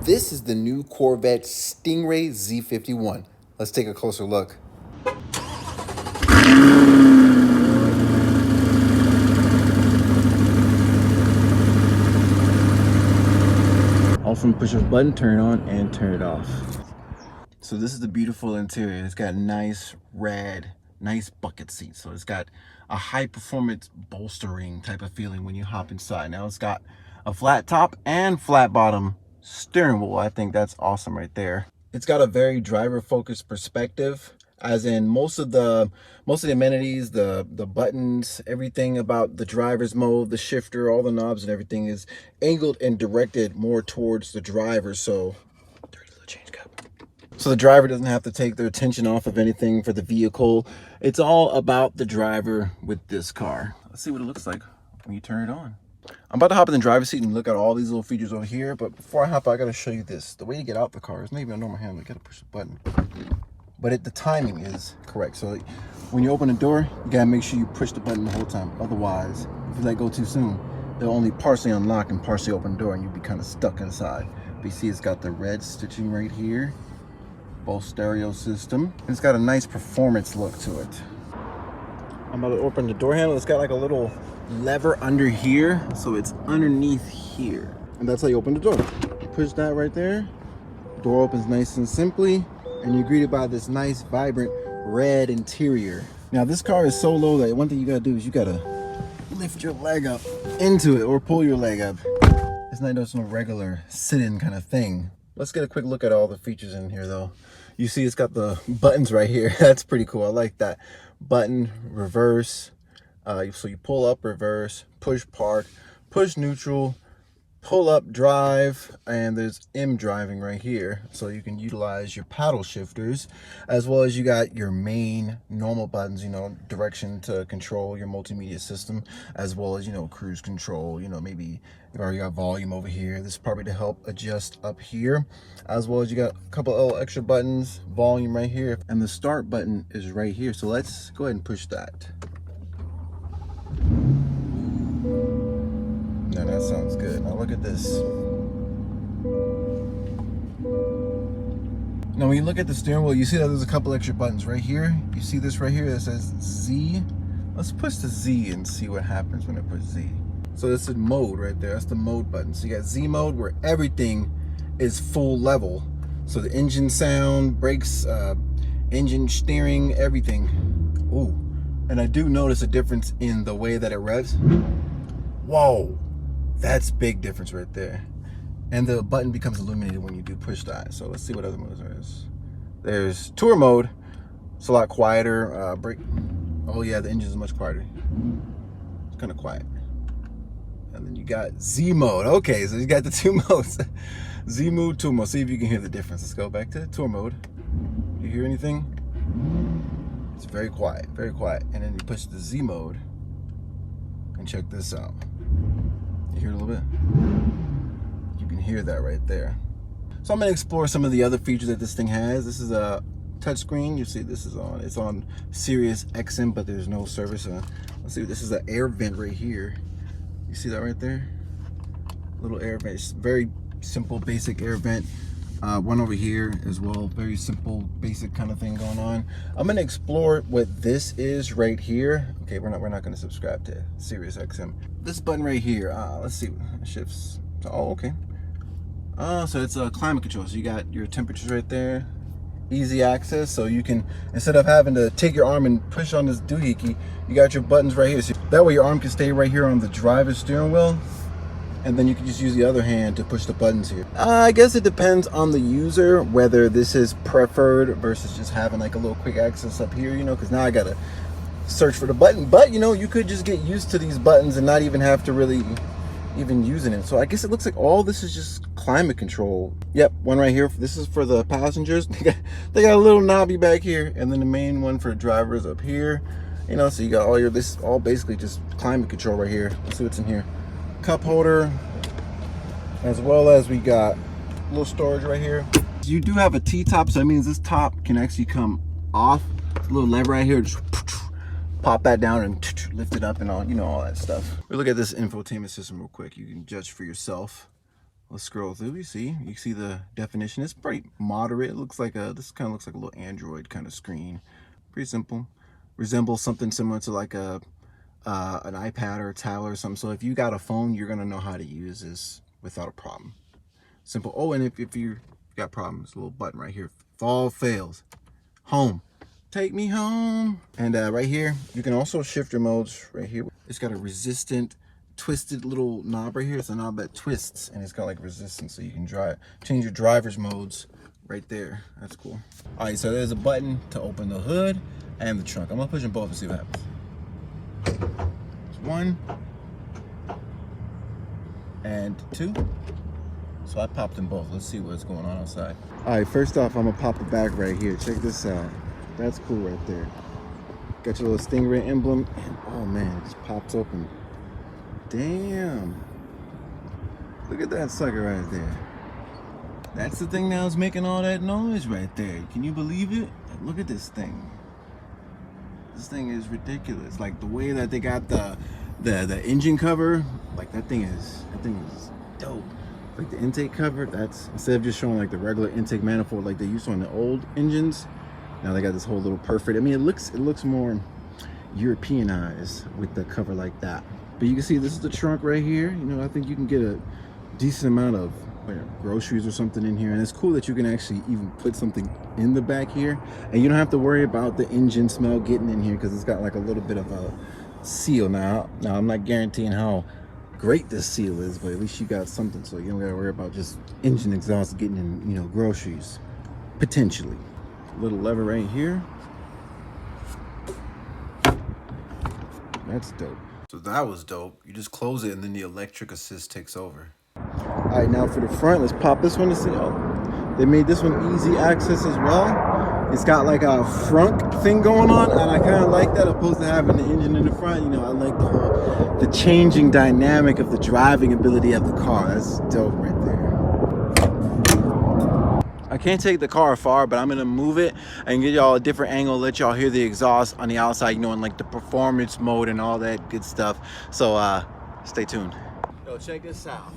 This is the new Corvette Stingray Z51. Let's take a closer look. Also push this button, turn it on and turn it off. So this is the beautiful interior. It's got nice red, nice bucket seats. So it's got a high performance bolstering type of feeling when you hop inside. Now it's got a flat top and flat bottom steering wheel. I think that's awesome right there. It's got a very driver focused perspective, as in most of the amenities, the buttons, everything about the driver's mode, the shifter, all the knobs and everything is angled and directed more towards the driver. So dirty little change cup. So the driver doesn't have to take their attention off of anything for the vehicle. It's all about the driver with this car. Let's see what it looks like when you turn it on. I'm about to hop in the driver's seat and look at all these little features over here, but before I hop out, I gotta show you this. The way to get out the car is not even a normal handle. You gotta push the button. But the timing is correct. So when you open the door, you gotta make sure you push the button the whole time. Otherwise, if you let go too soon, they'll only partially unlock and partially open the door and you'll be kind of stuck inside. But you see it's got the red stitching right here. Both stereo system. It's got a nice performance look to it. I'm about to open the door handle. It's got like a little lever under here, so it's underneath here, and that's how you open the door. You push that right there, door opens nice and simply, and you're greeted by this nice vibrant red interior. Now this car is so low that one thing you gotta do is you gotta lift your leg up into it or pull your leg up. It's not just no regular sit-in kind of thing. Let's get a quick look at all the features in here though. You see it's got the buttons right here. That's pretty cool. I like that. Button, reverse. So you pull up, reverse, push park, push neutral, pull up drive, and there's M driving right here. So you can utilize your paddle shifters, as well as you got your main normal buttons, you know, direction to control your multimedia system, as well as, you know, cruise control, you know, maybe you already got volume over here. This is probably to help adjust up here, as well as you got a couple of extra buttons, volume right here, and the start button is right here. So let's go ahead and push that. Now that sounds good. Now look at this. Now when you look at the steering wheel, you see that there's a couple extra buttons right here. You see this right here that says Z. Let's push the Z and see what happens when I push Z. So this is mode right there. That's the mode button. So you got Z mode where everything is full level. So the engine sound, brakes, engine steering, everything. Ooh. And I do notice a difference in the way that it revs. Whoa, that's big difference right there. And the button becomes illuminated when you do push that. So let's see what other modes there is. There's tour mode. It's a lot quieter. Brake. Oh yeah, the engine is much quieter. It's kind of quiet. And then you got Z mode. Okay, so you got the two modes. Z mode, tour mode. See if you can hear the difference. Let's go back to tour mode. You hear anything? It's very quiet, very quiet. And then you push the Z mode and check this out. You hear it a little bit? You can hear that right there. So I'm gonna explore some of the other features that this thing has. This is a touchscreen. You see this is on, it's on Sirius XM, but there's no service. Let's see, this is an air vent right here. You see that right there? Little air vent, it's very simple, basic air vent. One over here as well, very simple, basic kind of thing going on. I'm gonna explore what this is right here. Okay, we're not gonna subscribe to Sirius XM. This button right here, let's see, shifts. Oh, okay. So it's a climate control. So you got your temperatures right there, easy access. So you can, instead of having to take your arm and push on this doohickey, you got your buttons right here. So that way your arm can stay right here on the driver's steering wheel. And then you can just use the other hand to push the buttons here. I guess it depends on the user, whether this is preferred versus just having like a little quick access up here, you know, because now I gotta search for the button. But, you know, you could just get used to these buttons and not even have to really even using it. So I guess it looks like all this is just climate control. Yep, one right here. This is for the passengers. They got a little knobby back here. And then the main one for drivers up here. You know, so you got all your, this is all basically just climate control right here. Let's see what's in here. Cup holder, as well as we got a little storage right here. You do have a T-top, so that means this top can actually come off. A little lever right here, just pop that down and lift it up and all, you know, all that stuff. We look at this infotainment system real quick. You can judge for yourself. Let's scroll through. You see the definition. It's pretty moderate. It looks like this kind of looks like a little Android kind of screen. Pretty simple. Resembles something similar to like an iPad or a tablet or something. So if you got a phone, you're gonna know how to use this without a problem. Simple. Oh, and if you got problems, a little button right here. If all fails, home. Take me home. And right here, you can also shift your modes right here. It's got a resistant, twisted little knob right here. It's a knob that twists, and it's got like resistance, so you can change your driver's modes right there. That's cool. All right, so there's a button to open the hood and the trunk. I'm gonna push them both and see what happens. There's 1 and 2. So I popped them both. Let's see what's going on outside. All right, first off, I'm gonna pop the back right here. Check this out. That's cool right there. Got your little Stingray emblem, and oh man, it just pops open. Damn. Look at that sucker right there. That's the thing that was making all that noise right there. Can you believe it? Look at this thing. This thing is ridiculous. Like the way that they got the engine cover, like that thing is dope. Like the intake cover, that's instead of just showing like the regular intake manifold like they used to on the old engines, now they got this whole little perfect. I mean, it looks more Europeanized with the cover like that. But you can see this is the trunk right here. You know, I think you can get a decent amount of groceries or something in here, and it's cool that you can actually even put something in the back here, and you don't have to worry about the engine smell getting in here because it's got like a little bit of a seal. Now I'm not guaranteeing how great this seal is, but at least you got something, so you don't gotta worry about just engine exhaust getting in, you know, groceries potentially. Little lever right here. That's dope. So that was dope. You just close it and then the electric assist takes over. All right, now for the front, let's pop this one to see. Oh, they made this one easy access as well. It's got like a frunk thing going on, and I kind of like that opposed to having the engine in the front. You know, I like the changing dynamic of the driving ability of the car. That's dope right there. I can't take the car far, but I'm gonna move it and get y'all a different angle, let y'all hear the exhaust on the outside, you know, in like the performance mode and all that good stuff. So stay tuned. Yo, check this out.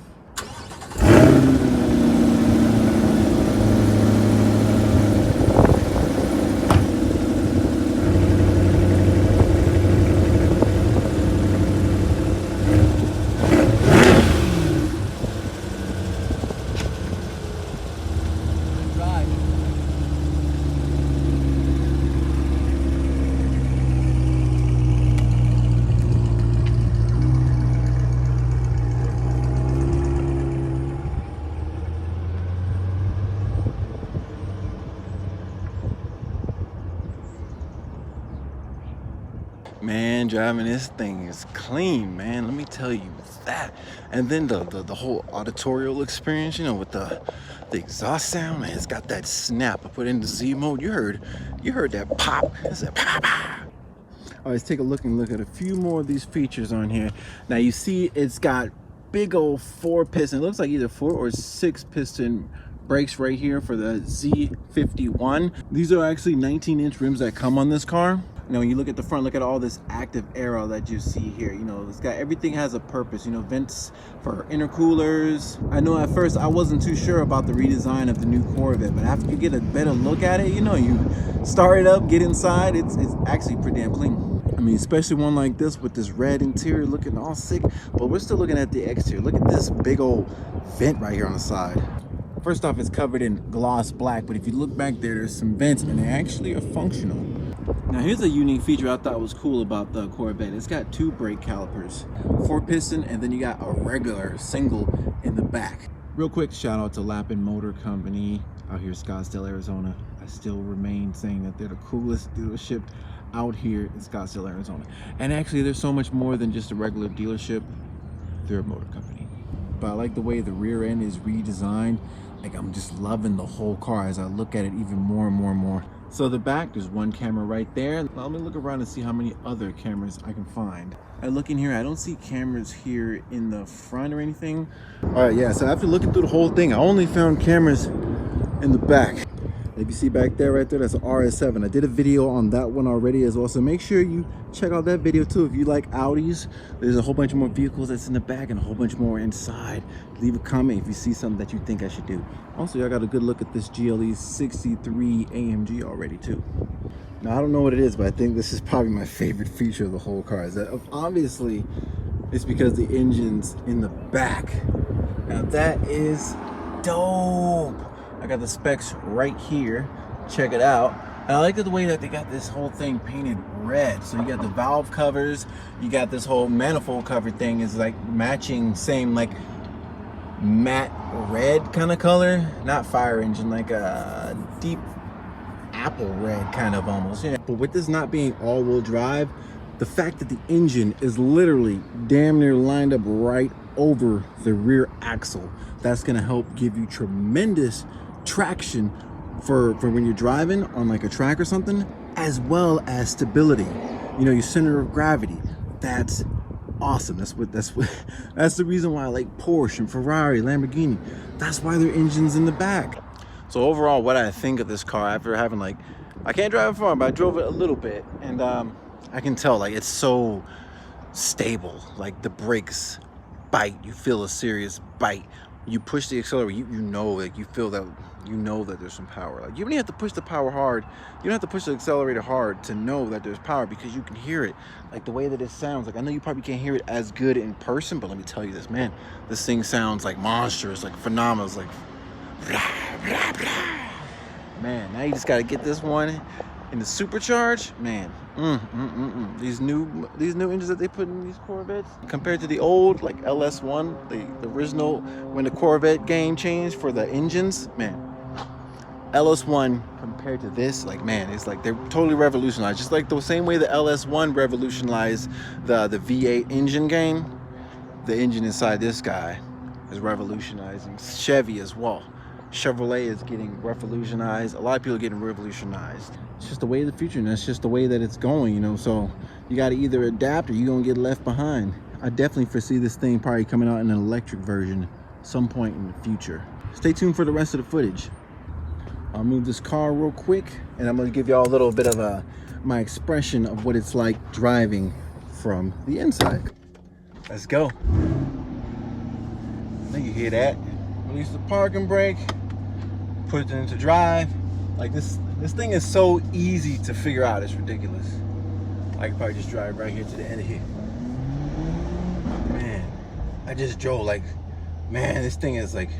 Man, driving this thing is clean, man. Let me tell you that. And then the whole auditorial experience, you know, with the exhaust sound, man, it's got that snap. I put it into Z mode. You heard that pop. It's a pop. All right, let's take a look at a few more of these features on here. Now you see it's got big old 4-piston. It looks like either 4 or 6-piston brakes right here for the Z51. These are actually 19-inch rims that come on this car. You know, when you look at the front, look at all this active aero that you see here. You know, it's got everything has a purpose. You know, vents for intercoolers. I know at first I wasn't too sure about the redesign of the new Corvette, but after you get a better look at it, you know, you start it up, get inside, it's actually pretty damn clean. I mean, especially one like this with this red interior looking all sick, but we're still looking at the exterior. Look at this big old vent right here on the side. First off, it's covered in gloss black, but if you look back there, there's some vents and they actually are functional. Now here's a unique feature I thought was cool about the Corvette. It's got 2 brake calipers, 4-piston, and then you got a regular single in the back. Real quick shout out to Lapin Motor Company out here in Scottsdale, Arizona. I still remain saying that they're the coolest dealership out here in Scottsdale, Arizona. And actually there's so much more than just a regular dealership. They're a motor company. But I like the way the rear end is redesigned. Like, I'm just loving the whole car as I look at it even more and more and more. So the back, there's 1 camera right there. Now, let me look around and see how many other cameras I can find. I look in here, I don't see cameras here in the front or anything. All right, yeah, so after looking through the whole thing, I only found cameras in the back. If you see back there, right there, that's an RS7. I did a video on that one already as well, so make sure you check out that video too. If you like Audis, there's a whole bunch more vehicles that's in the back and a whole bunch more inside. Leave a comment if you see something that you think I should do. Also, y'all got a good look at this GLE 63 AMG already too. Now, I don't know what it is, but I think this is probably my favorite feature of the whole car. Is that obviously it's because the engine's in the back. Now that is dope. I got the specs right here. Check it out. And I like the way that they got this whole thing painted red. So you got the valve covers, you got this whole manifold cover thing is like matching, same like matte red kind of color, not fire engine, like a deep apple red kind of almost. Yeah. But with this not being all-wheel drive, the fact that the engine is literally damn near lined up right over the rear axle, that's gonna help give you tremendous traction for when you're driving on like a track or something, as well as stability. You know, your center of gravity. That's awesome. That's the reason why I like Porsche and Ferrari, Lamborghini. That's why their engine's in the back. So overall, what I think of this car after having like, I can't drive it far, but I drove it a little bit, and I can tell like it's so stable. Like the brakes bite, you feel a serious bite. You push the accelerator, you know, like you feel that, you know that there's some power. Like you don't even have to push the power hard. You don't have to push the accelerator hard to know that there's power, because you can hear it. Like the way that it sounds. Like I know you probably can't hear it as good in person, but let me tell you this, man, this thing sounds like monstrous, like phenomenal. It's like blah, blah, blah. Man, now you just gotta get this one in the supercharge, man. These new engines that they put in these Corvettes, compared to the old like LS1, the original, when the Corvette game changed for the engines, man, LS1 compared to this, like, man, it's like they're totally revolutionized. Just like the same way the LS1 revolutionized the V8 engine game, the engine inside this guy is revolutionizing Chevy as well. Chevrolet is getting revolutionized. A lot of people are getting revolutionized. It's just the way of the future, and that's just the way that it's going, you know. So you got to either adapt or you're gonna get left behind. I definitely foresee this thing probably coming out in an electric version some point in the future. Stay tuned for the rest of the footage. I'll move this car real quick, and I'm gonna give y'all a little bit of my expression of what it's like driving from the inside. Let's go. I think you hear that. Release the parking brake, put it into drive. Like this thing is so easy to figure out, it's ridiculous. I could probably just drive right here to the end of here. Man, I just drove like, man, this thing is like,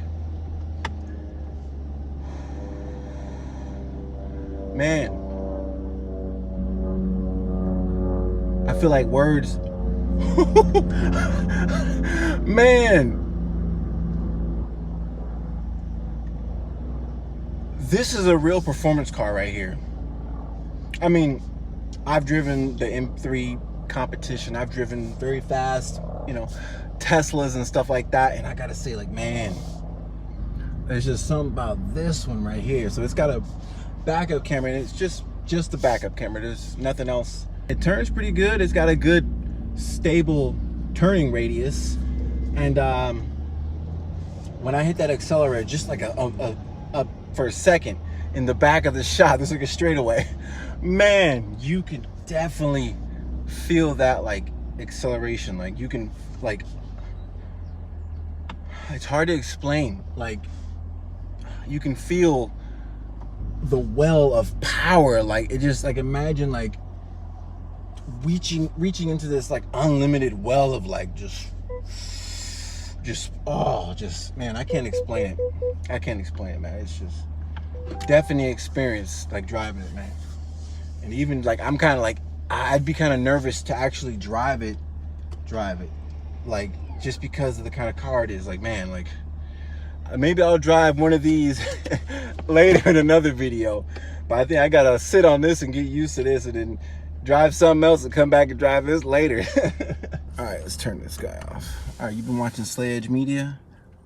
man, I feel like words. Man, this is a real performance car right here. I mean, I've driven the M3 competition. I've driven very fast, you know, Teslas and stuff like that. And I gotta say, like, man, there's just something about this one right here. So it's got a backup camera, and it's just the backup camera. There's nothing else. It turns pretty good. It's got a good, stable turning radius. And when I hit that accelerator, just like for a second in the back of the shot, there's like a straightaway, man, you can definitely feel that like acceleration. Like you can, like, it's hard to explain. Like you can feel the well of power. Like it just, like, imagine like reaching into this like unlimited well of like just man, I can't explain it. I can't explain it, man. It's just definitely experience like driving it, man. And even like, I'm kind of like, I'd be kind of nervous to actually drive it, like, just because of the kind of car it is. Like, man, like maybe I'll drive one of these later in another video, but I think I gotta sit on this and get used to this, and then drive something else and come back and drive this later. All right, let's turn this guy off. All right, you've been watching SlayEdgMedia.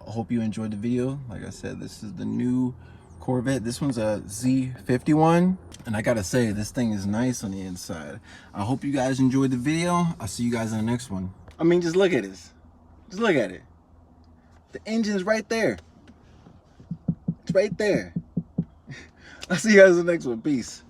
I hope you enjoyed the video. Like I said, this is the new Corvette. This one's a Z51, and I gotta say, this thing is nice on the inside. I hope you guys enjoyed the video. I'll see you guys in the next one. I mean, just look at this. Just look at it. The engine's right there. It's right there. I'll see you guys in the next one. Peace.